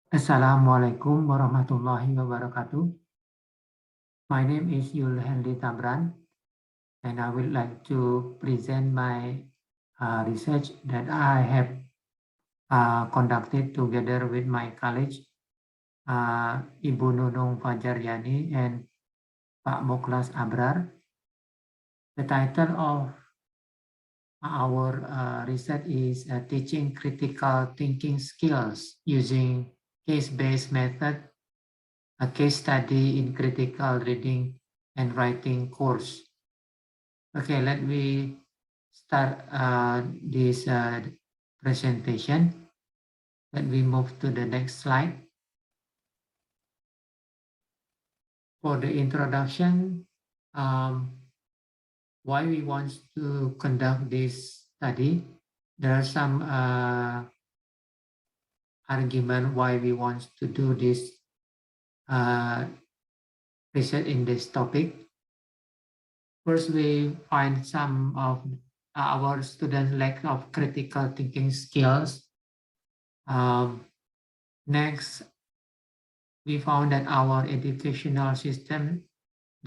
Assalamualaikum warahmatullahi wabarakatuh. My name is Yulhenli Thabran, and I would like to present my research that I have conducted together with my college, Ibu Nunung Fajaryani and Pak Muklas Abrar. The title of our research is Teaching Critical Thinking Skills Using Case-Based Method, a case study in critical reading and writing course. Okay, let me start this presentation. Let me move to the next slide. For the introduction, why we want to conduct this study. There are some argument why we want to do this research in this topic. First, we find some of our students lack of critical thinking skills. Next, we found that our educational system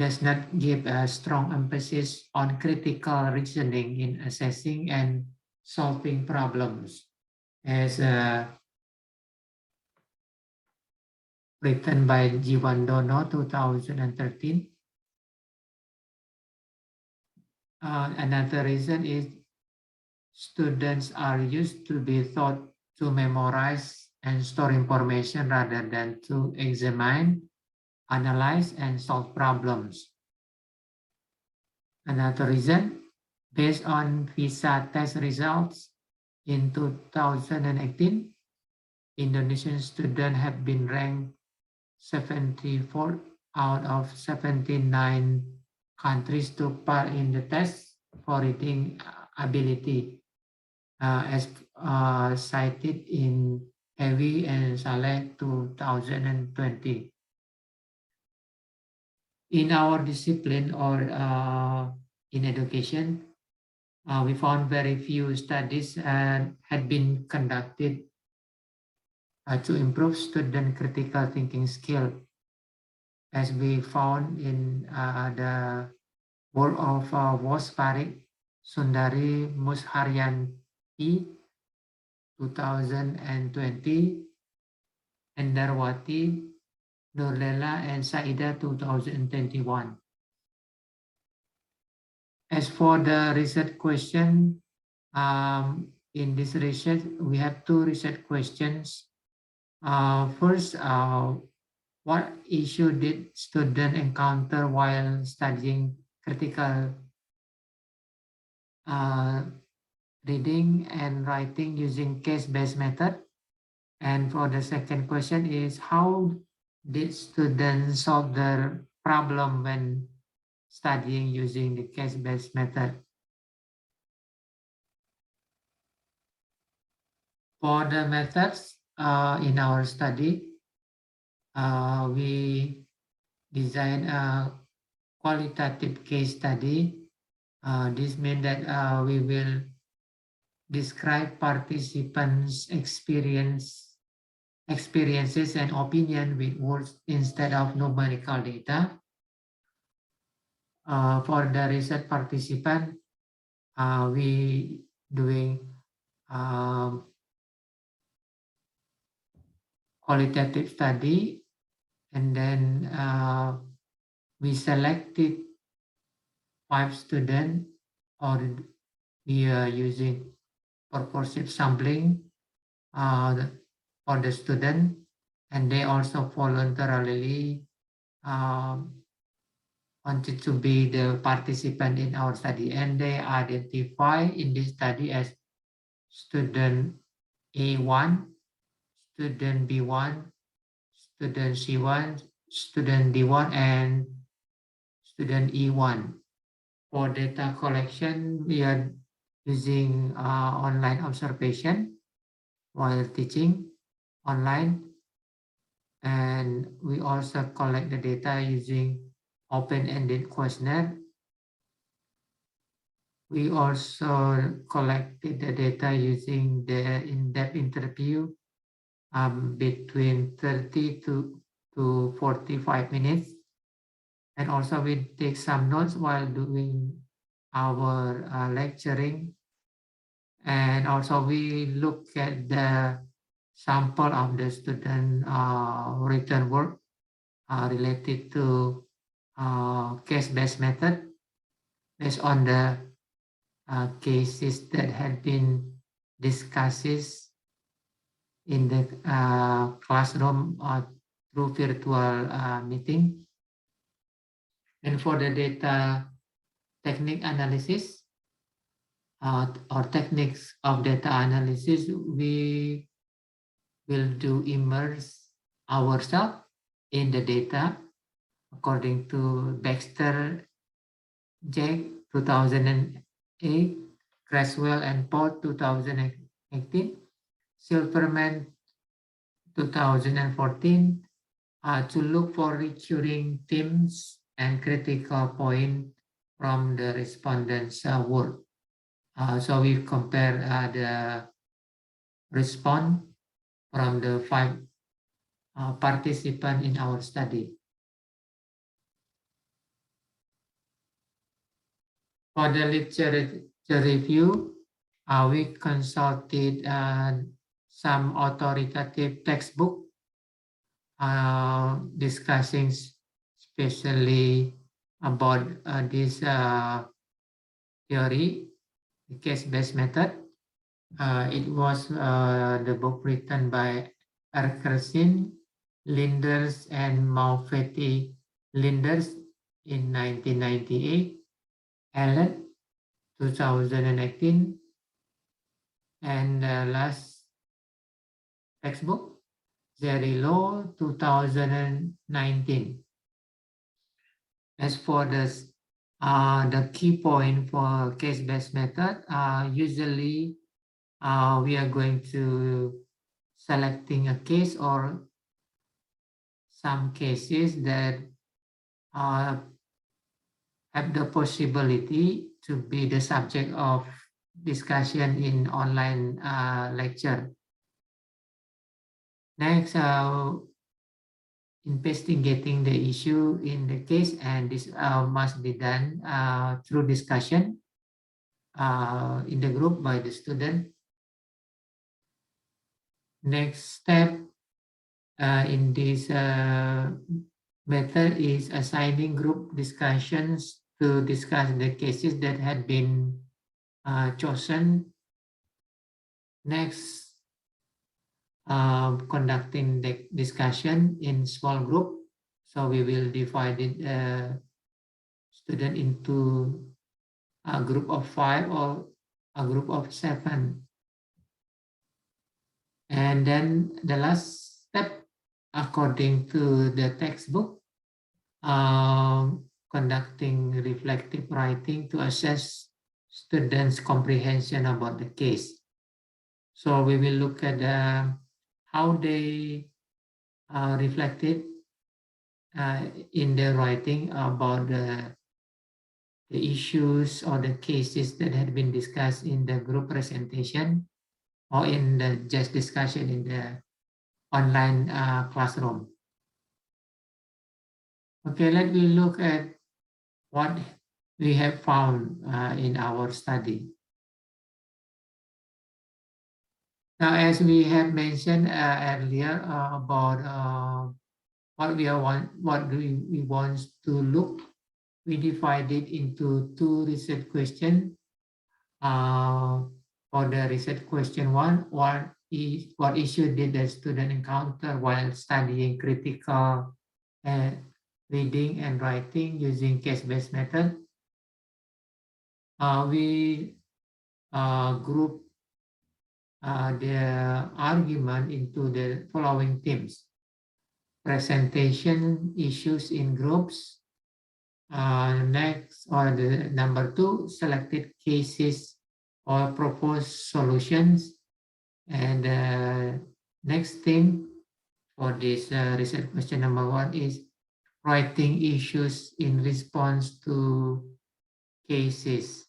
does not give a strong emphasis on critical reasoning in assessing and solving problems, as written by Jiwandono 2013. Another reason is students are used to be taught to memorize and store information rather than to examine, analyze, and solve problems. Another reason, based on visa test results in 2018, Indonesian students have been ranked 74 out of 79 countries took part in the test for reading ability, as cited in Heavy and Saleh 2020. In our discipline or in education, we found very few studies had been conducted to improve student critical thinking skill, as we found in the work of Was Parik, Sundari Musharyan P. 2020, and Darwati, Nurlela, and Saida 2021. As for the research question, in this research, we have two research questions. First, what issue did students encounter while studying critical reading and writing using case-based method? And for the second question is, how did students solve their problem when studying using the case-based method? For the methods in our study, we design a qualitative case study. This means that we will describe participants' experiences and opinion with words instead of numerical data. For the research participant, we doing qualitative study, and then we selected 5 students, or we are using purposive sampling for the student, and they also voluntarily wanted to be the participant in our study, and they identify in this study as student A1, student B1, student C1, student D1, and student E1. For data collection, we are using online observation while teaching online, and we also collect the data using open-ended questionnaire. We also collected the data using the in-depth interview between 30 to 45 minutes. And also we take some notes while doing our lecturing. And also we look at the sample of the student written work related to case-based method based on the cases that had been discussed in the classroom or through virtual meeting. And for the data technique analysis or techniques of data analysis, we will do immerse ourselves in the data according to Baxter, Jack 2008, Creswell and Port 2018, Silverman 2014, to look for recurring themes and critical point from the respondents' work. So we compare the response from the 5 participants in our study. For the literature review, we consulted some authoritative textbook discussing especially about this theory, the case-based method. It was the book written by Erkersin, Linders, and Malfetti Linders in 1998, Allen 2018, and the last textbook, Zerillo 2019. As for this, the key point for case-based method, usually we are going to selecting a case or some cases that have the possibility to be the subject of discussion in online lecture. Next, investigating the issue in the case, and this must be done through discussion in the group by the student. Next step in this method is assigning group discussions to discuss the cases that had been chosen. Next, conducting the discussion in small group. So we will divide it, student into a group of 5 or a group of 7. And then the last step, according to the textbook, conducting reflective writing to assess students' comprehension about the case. So we will look at how they reflected in their writing about the issues or the cases that had been discussed in the group presentation or in the just discussion in the online classroom. Okay, let me look at what we have found in our study. Now, as we have mentioned earlier about what we want to look, we divided into 2 research questions. For the research question 1, what issue did the student encounter while studying critical reading and writing using case-based method? We group the argument into the following themes: presentation issues in groups. Next, or the number 2, selected cases or proposed solutions. And next theme for this research question number 1 is writing issues in response to cases.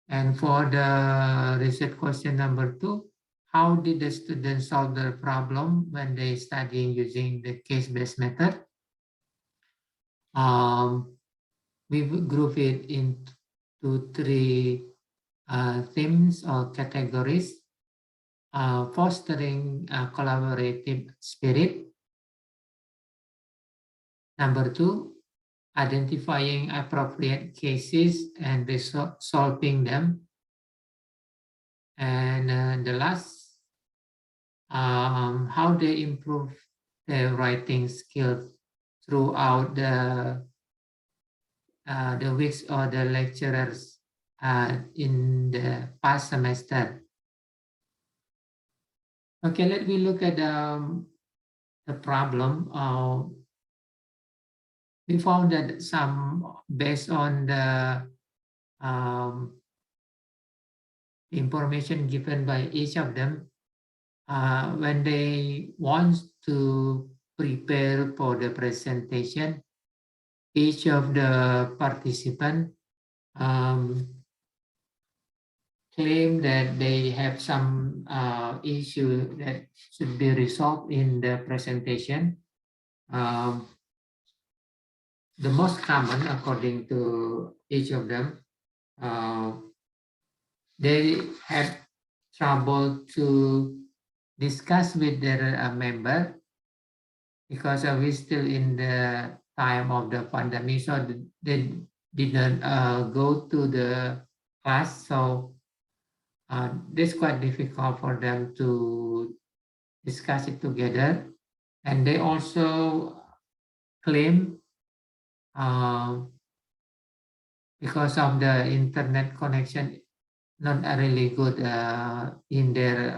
And for the research question number 2, how did the students solve their problem when they studying using the case-based method? We group it into three themes or categories. Fostering a collaborative spirit. Number two, identifying appropriate cases and solving them. And the last, how they improve their writing skills throughout the weeks or the lecturers in the past semester. Okay, let me look at the problem. We found that based on the information given by each of them, when they want to prepare for the presentation, each of the participants claim that they have some issue that should be resolved in the presentation. The most common, according to each of them, they have trouble to discuss with their member because we're still in the time of the pandemic, so they didn't go to the class. So it's quite difficult for them to discuss it together. And they also claim because of the internet connection not really good in their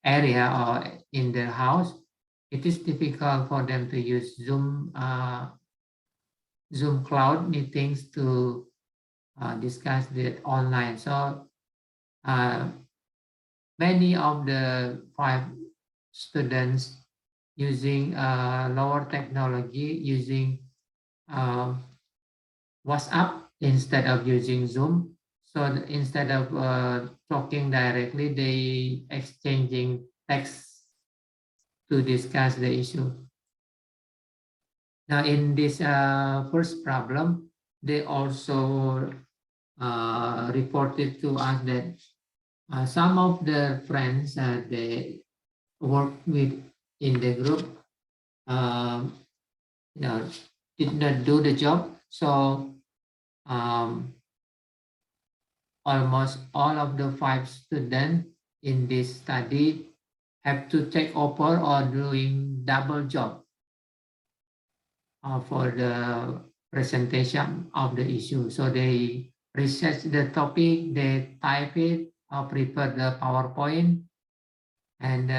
area or in their house, it is difficult for them to use Zoom cloud meetings to discuss it online. So many of the 5 students using lower technology, using WhatsApp instead of using Zoom. So instead of talking directly, they exchanging text to discuss the issue. Now in this first problem, they also reported to us that some of their friends they work with in the group you know, did not do the job. So almost all of the 5 students in this study have to take over or doing double job for the presentation of the issue. So they research the topic, they type it, or prepare the PowerPoint, and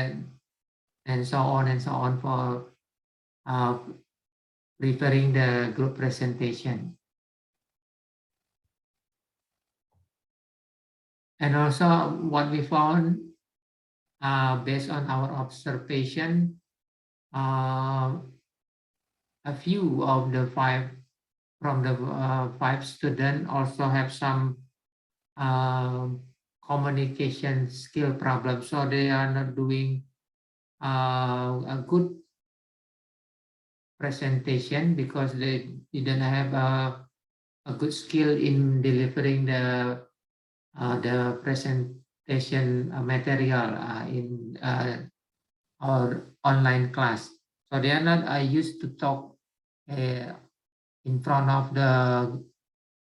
so on and so on for preparing the group presentation. And also what we found based on our observation, a few of the 5 from the 5 students also have some communication skill problems. So they are not doing a good presentation because they didn't have a good skill in delivering the presentation material in our online class. So they are not used to talk in front of the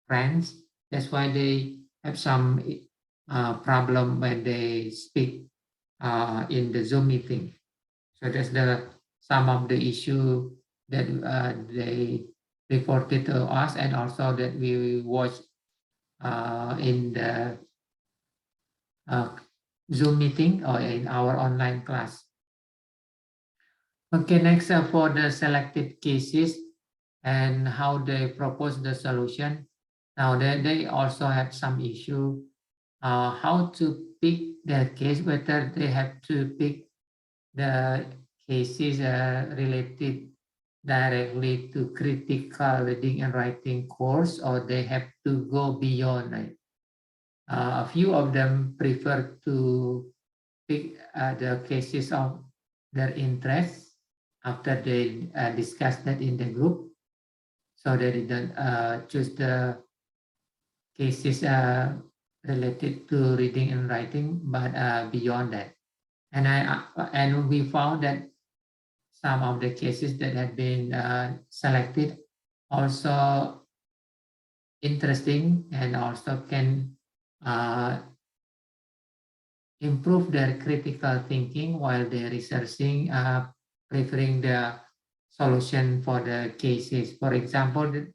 friends. That's why they have some problem when they speak in the Zoom meeting. So that's some of the issue that they reported to us, and also that we watched in the Zoom meeting or in our online class. Okay, next for the selected cases and how they propose the solution. Now they also have some issue how to pick the case, whether they have to pick the cases related directly to critical reading and writing course, or they have to go beyond. A few of them prefer to pick the cases of their interest after they discuss that in the group. So they didn't choose the cases related to reading and writing, but beyond that. And we found that some of the cases that had been selected also interesting and also can uh, improve their critical thinking while they're researching, preferring the solution for the cases. For example,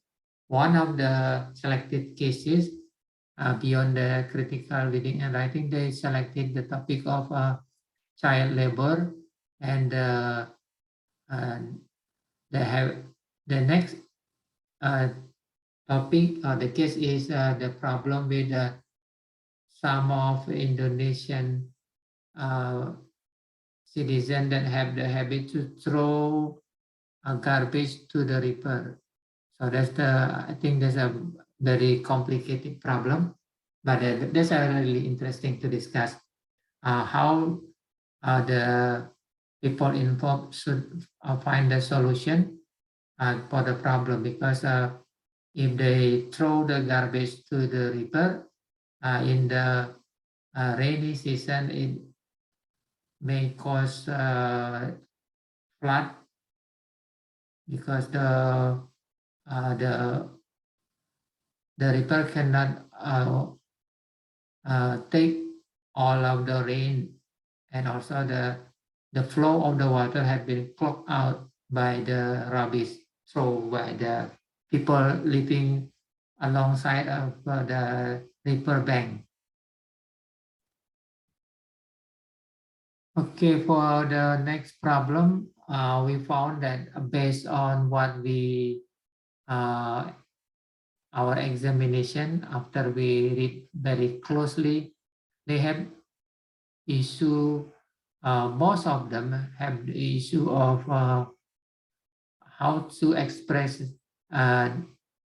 one of the selected cases beyond the critical reading and writing, they selected the topic of child labor, and uh, they have the next uh, topic or the case is the problem with some of Indonesian uh, citizens that have the habit to throw garbage to the river. So I think that's a very complicated problem, but that's really interesting to discuss how the people involved should find the solution for the problem, because if they throw the garbage to the river in the rainy season, it may cause flood, because the river cannot take all of the rain, and also the flow of the water had been clogged out by the rubbish thrown by the people living alongside of the river bank. Okay, for the next problem, we found that based on what we our examination, after we read very closely, they have issue. Most of them have the issue of how to express uh,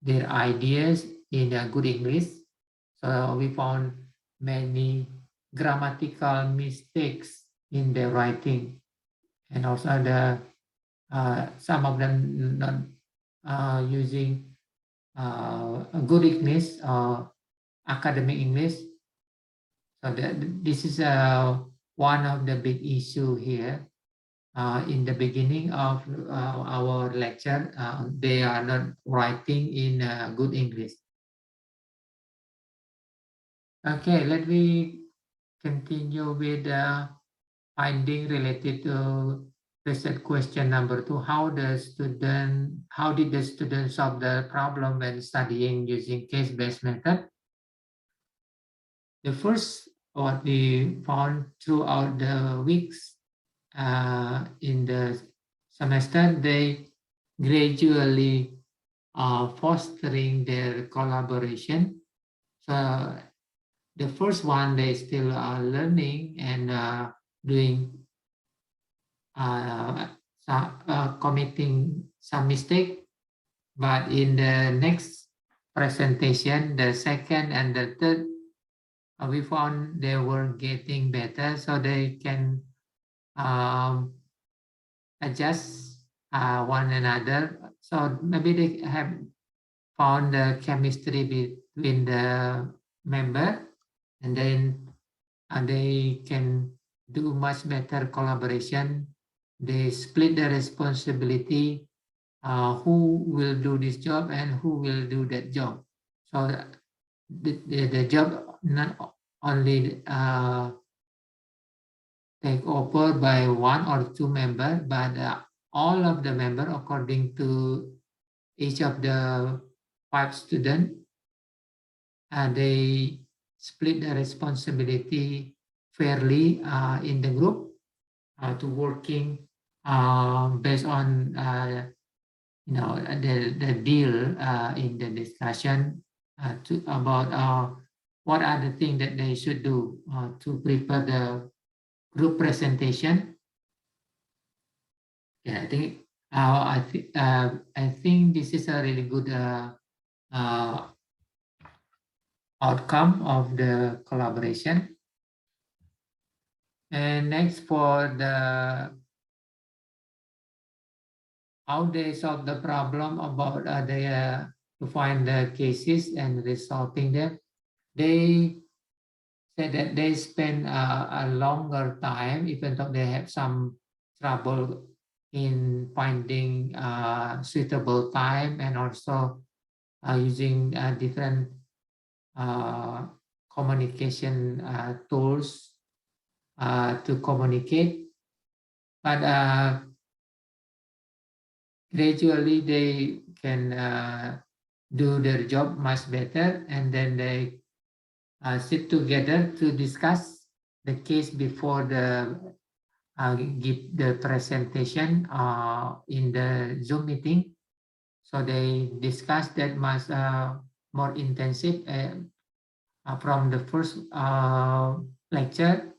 their ideas in a good English. So we found many grammatical mistakes in their writing, and also some of them not using a good English or academic English. So this is one of the big issue here. In the beginning of our lecture, they are not writing in good English. Okay, let me continue with finding related to research question number 2. How did the student solve the problem when studying using case-based method? The first, what we found throughout the weeks in the semester, they gradually fostering their collaboration. So the first one, they still are learning and doing committing some mistake, but in the next presentation, the second and the third, we found they were getting better, so they can um, adjust one another. So maybe they have found the chemistry between the member, and then they can do much better collaboration. They split the responsibility, who will do this job and who will do that job. So the job not only take over by one or two member, but all of the member, according to each of the 5 students, they split the responsibility fairly in the group to working based on the deal in the discussion about what are the things that they should do to prepare the group presentation. Yeah, I think this is a really good uh, outcome of the collaboration. And next, for the how they solve the problem about to find the cases and resolving them. They said that they spend a longer time, even though they have some trouble in finding suitable time, and also using different uh, communication tools to communicate. But gradually they can do their job much better, and then they sit together to discuss the case before the give the presentation in the Zoom meeting. So they discuss that much more intensive from the first lecture.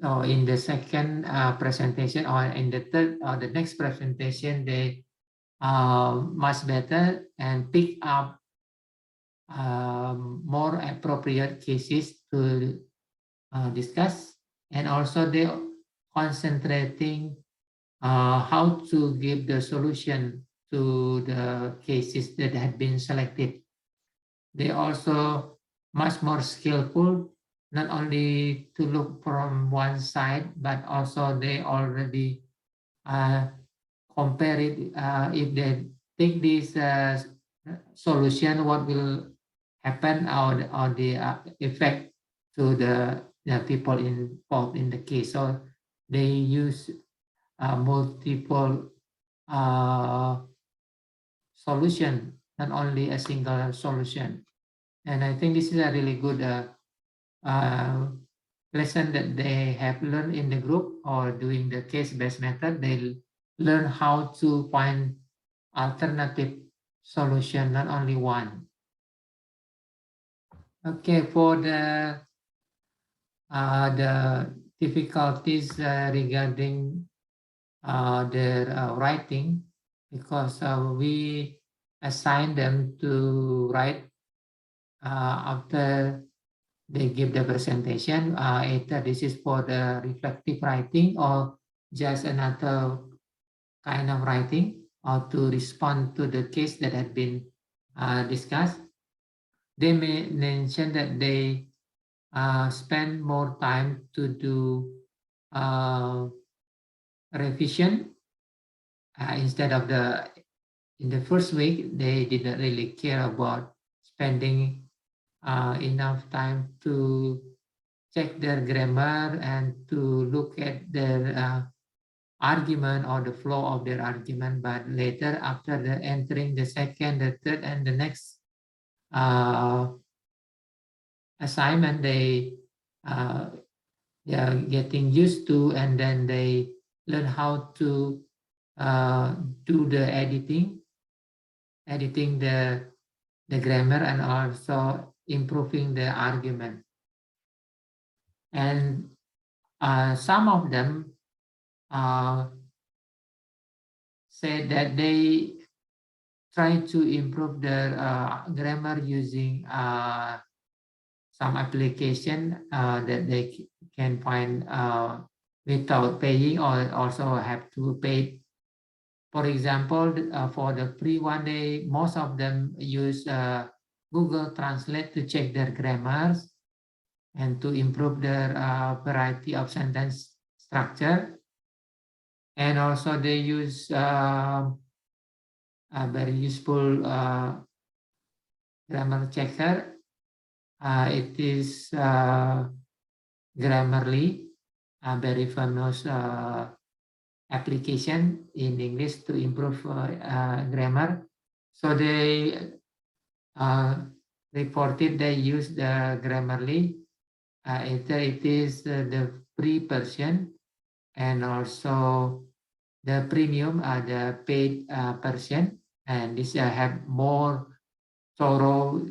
So in the second presentation, or in the third or the next presentation, they much better and pick up more appropriate cases to discuss, and also they concentrating how to give the solution to the cases that had been selected. They also much more skillful, not only to look from one side, but also they already uh, compare it. If they take this solution, what will happen, or the effect to the people involved in the case. So they use multiple uh, solution, not only a single solution. And I think this is a really good uh, lesson that they have learned in the group, or doing the case-based method. They learn how to find alternative solution, not only one. Okay, for the difficulties regarding their writing, because we assign them to write after they give the presentation. Either this is for the reflective writing, or just another kind of writing, or to respond to the case that had been discussed. They may mention that they spend more time to do revision instead of in the first week. They didn't really care about spending enough time to check their grammar and to look at their argument, or the flow of their argument. But later, after entering the second, the third, and the next uh, assignment, uh, they are getting used to, and then they learn how to do the editing the grammar, and also improving the argument. And some of them said that they try to improve their grammar using some application that they can find without paying, or also have to pay. For example, for the free one, most of them use Google Translate to check their grammars and to improve their variety of sentence structure. And also they use a very useful grammar checker. It is Grammarly, a very famous application in English to improve grammar. So they reported they use the Grammarly. Either it is the free version, and also the premium, the paid version, and this have more thorough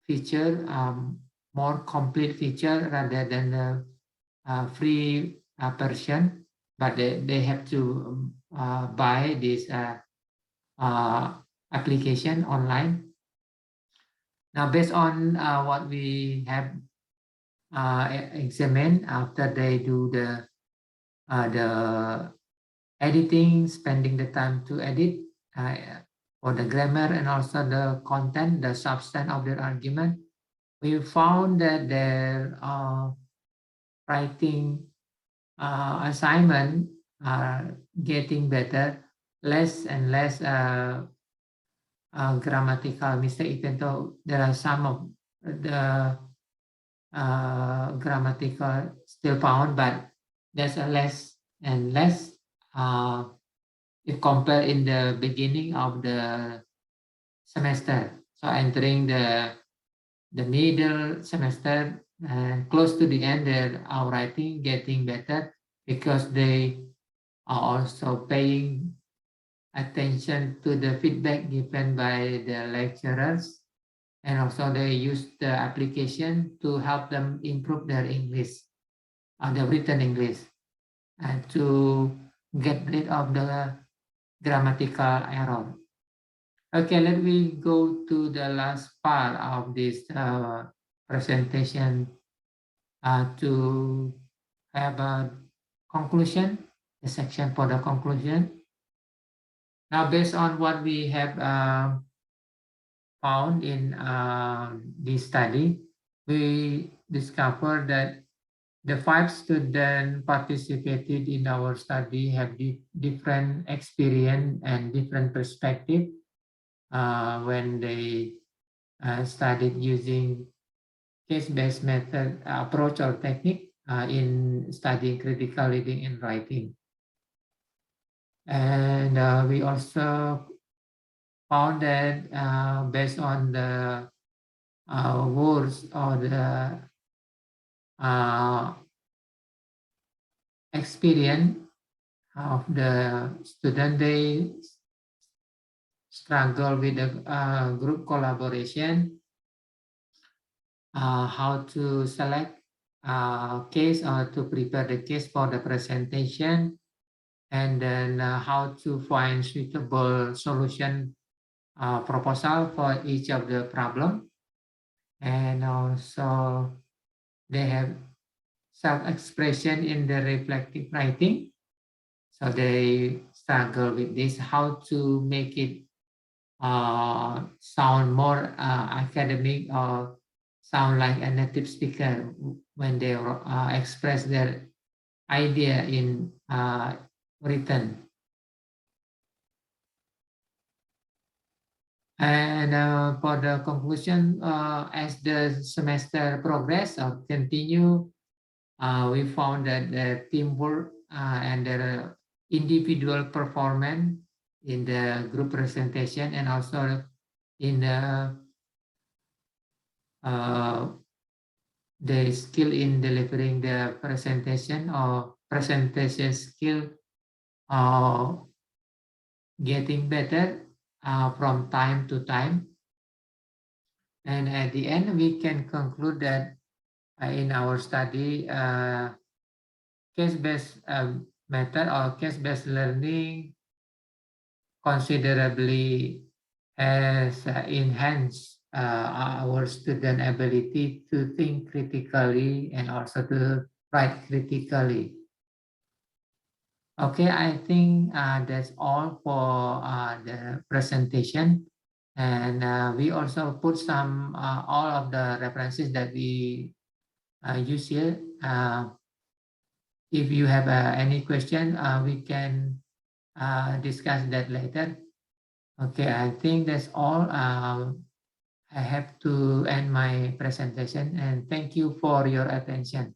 feature, more complete feature rather than the free version. But they have to buy this application online. Now, based on what we have examine after they do the editing, spending the time to edit for the grammar and also the content, the substance of their argument. We found that their writing assignment are getting better, less and less grammatical mistake, even though there are some of the grammatical still found, but there's a less and less if compared in the beginning of the semester. So entering the middle semester and close to the end, our writing getting better because they are also paying attention to the feedback given by the lecturers, and also they use the application to help them improve their English, the written English, and to get rid of the grammatical error. Okay, let me go to the last part of this presentation to have a conclusion, the section for the conclusion. Now, based on what we have found in this study, we discovered that the 5 students participated in our study have different experience and different perspective when they studied using case-based method approach or technique in studying critical reading and writing. And we also found that based on the words or the experience of the student, they struggle with the group collaboration, how to select case or to prepare the case for the presentation, and then how to find suitable solution proposal for each of the problem. And also they have self-expression in the reflective writing. So they struggle with this, how to make it sound more academic or sound like a native speaker when they express their idea in written. And for the conclusion, as the semester progress or continue, we found that the teamwork and the individual performance in the group presentation and also in the skill in delivering the presentation or presentation skill getting better from time to time. And at the end, we can conclude that in our study, case-based method or case-based learning considerably has enhanced our student ability to think critically and also to write critically. Okay, I think that's all for the presentation. And we also put some all of the references that we use here. If you have any question, we can discuss that later. Okay, I think that's all. I have to end my presentation and thank you for your attention.